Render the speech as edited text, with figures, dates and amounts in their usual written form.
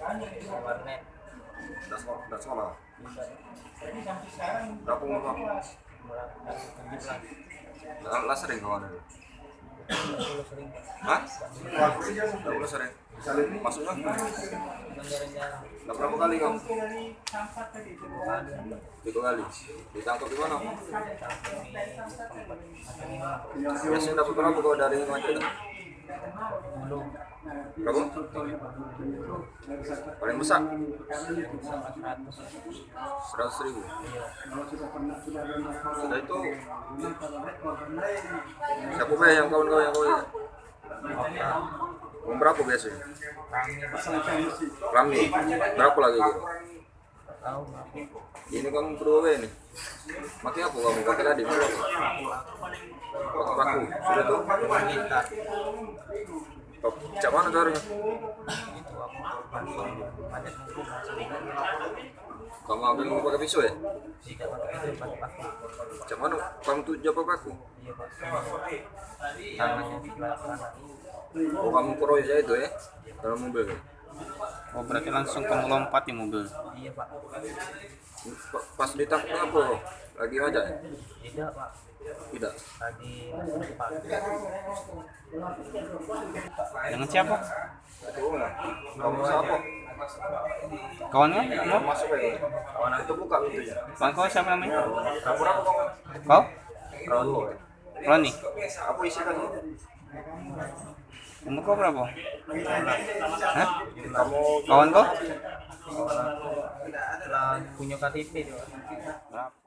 warnet. Udah sekolah. Berapa umur kamu? Lah sering kawan itu? Sering. Hah? Udah sering. Masuknya? Udah berapa kali kamu? 3 kali. Ditangkap di mana? Biasanya dapat berapa kau dari macet? Berapa? Paling besar? 100.000. Sudah itu siapa be yang kawan-kawan yang kau ini? Uang berapa biasanya? Rame. Berapa lagi gitu? Ini kamu berdua be nih. Pakai apa kamu? Pakai tadi? Pakai paku. Sudah tuh? Cak mana caranya? Kamu ambil mau pakai pisau ya? Cak mana? Kamu tuh jawab paku? Oh kamu keroyok aja itu ya? Dalam mobil ya? Oh berarti langsung kamu lompat di mobil? Iya pak. Pas ditangkap apa? Lagi aja ya? Tidak pak. Tidak? Lagi pak. Dengan siapa? Kamu siapa? Kawan kan? Kamu? Masuk aja. Kawan itu buka pintunya. Kawan kau siapa namanya? Berapa kamu? Kau? Rolo. Roni? Apa isi kan? Umur kau berapa? Hah? Kamu Kawan kau? Lah punya KTP dia. Berapa?